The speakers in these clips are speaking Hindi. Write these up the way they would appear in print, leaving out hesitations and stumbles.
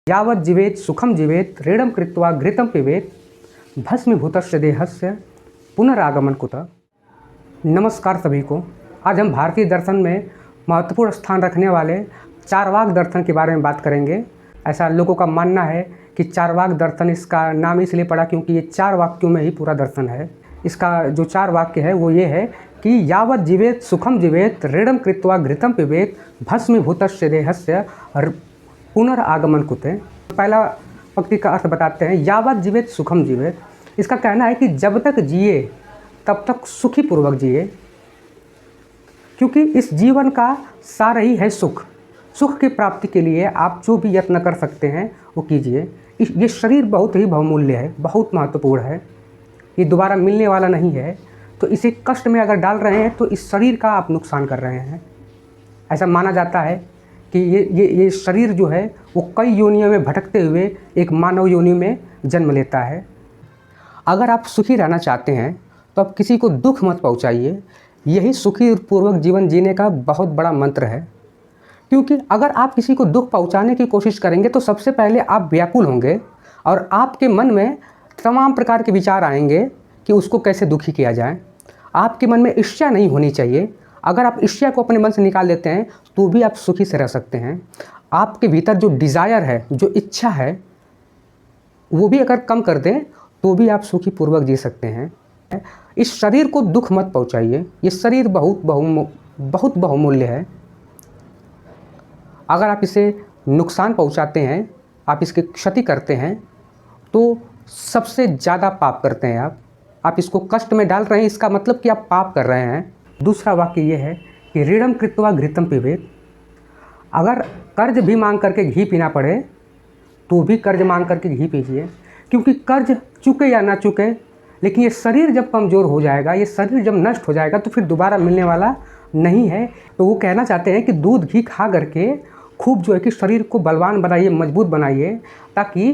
यावत् जीवेत सुखम जीवेत ऋणम कृत्वा घृतम पिबेत भस्मीभूतस्य देहस्य पुनरागमन कुतः। नमस्कार सभी को। आज हम भारतीय दर्शन में महत्वपूर्ण स्थान रखने वाले चारवाक दर्शन के बारे में बात करेंगे। ऐसा लोगों का मानना है कि चारवाक दर्शन इसका नाम इसलिए पड़ा क्योंकि ये 4 वाक्यों में ही पूरा दर्शन है। इसका जो 4 वाक्य है वो ये है कि यावत् जीवेत सुखम जीवेत ऋणम कृत्वा घृतम पिबेत भस्मीभूतस्य देहस्य पुनरागमन कुतः। पहला पंक्ति का अर्थ बताते हैं, यावत् जीवेत सुखम जीवेत। इसका कहना है कि जब तक जिए तब तक सुखी पूर्वक जिए, क्योंकि इस जीवन का सार ही है सुख। सुख की प्राप्ति के लिए आप जो भी यत्न कर सकते हैं वो कीजिए। ये शरीर बहुत ही बहुमूल्य है, बहुत महत्वपूर्ण है, ये दोबारा मिलने वाला नहीं है। तो इसे कष्ट में अगर डाल रहे हैं तो इस शरीर का आप नुकसान कर रहे हैं। ऐसा माना जाता है कि ये शरीर जो है वो कई योनियों में भटकते हुए एक मानव योनि में जन्म लेता है। अगर आप सुखी रहना चाहते हैं तो आप किसी को दुख मत पहुंचाइए। यही सुखी और पूर्वक जीवन जीने का बहुत बड़ा मंत्र है। क्योंकि अगर आप किसी को दुख पहुंचाने की कोशिश करेंगे तो सबसे पहले आप व्याकुल होंगे और आपके मन में तमाम प्रकार के विचार आएंगे कि उसको कैसे दुखी किया जाए। आपके मन में ईर्ष्या नहीं होनी चाहिए। अगर आप ईर्ष्या को अपने मन से निकाल देते हैं तो भी आप सुखी से रह सकते हैं। आपके भीतर जो डिज़ायर है, जो इच्छा है, वो भी अगर कम कर दें तो भी आप सुखी पूर्वक जी सकते हैं। इस शरीर को दुख मत पहुंचाइए। ये शरीर बहुत बहुमूल्य है। अगर आप इसे नुकसान पहुंचाते हैं, आप इसकी क्षति करते हैं तो सबसे ज़्यादा पाप करते हैं आप इसको कष्ट में डाल रहे हैं। इसका मतलब कि आप पाप कर रहे हैं। दूसरा वाक्य ये है कि ऋणम कृत्वा घृतम पिबेत। अगर कर्ज भी मांग करके घी पीना पड़े तो भी कर्ज मांग करके घी पीजिए, क्योंकि कर्ज चुके या ना चुके, लेकिन ये शरीर जब कमज़ोर हो जाएगा, ये शरीर जब नष्ट हो जाएगा तो फिर दोबारा मिलने वाला नहीं है। तो वो कहना चाहते हैं कि दूध घी खा करके खूब जो है कि शरीर को बलवान बनाइए, मजबूत बनाइए, ताकि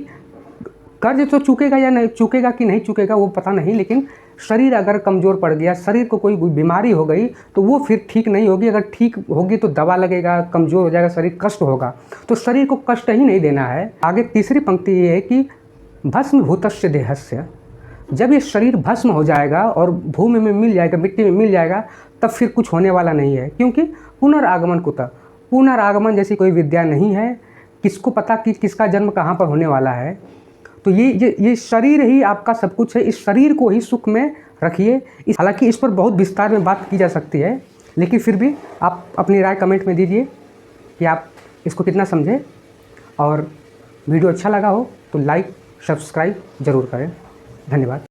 कर्ज तो चुकेगा या नहीं चुकेगा कि नहीं चुकेगा वो पता नहीं, लेकिन शरीर अगर कमज़ोर पड़ गया, शरीर को कोई बीमारी हो गई तो वो फिर ठीक नहीं होगी। अगर ठीक होगी तो दवा लगेगा, कमज़ोर हो जाएगा शरीर, कष्ट होगा। तो शरीर को कष्ट ही नहीं देना है। आगे तीसरी पंक्ति ये है कि भस्मीभूतस्य देहस्य। जब ये शरीर भस्म हो जाएगा और भूमि में मिल जाएगा, मिट्टी में मिल जाएगा, तब फिर कुछ होने वाला नहीं है, क्योंकि पुनरागमन कुतः। पुनरागमन जैसी कोई विद्या नहीं है। किसको पता कि किसका जन्म कहाँ पर होने वाला है। तो ये शरीर ही आपका सब कुछ है। इस शरीर को ही सुख में रखिए। हालांकि इस पर बहुत विस्तार में बात की जा सकती है, लेकिन फिर भी आप अपनी राय कमेंट में दीजिए कि आप इसको कितना समझे। और वीडियो अच्छा लगा हो तो लाइक सब्सक्राइब ज़रूर करें। धन्यवाद।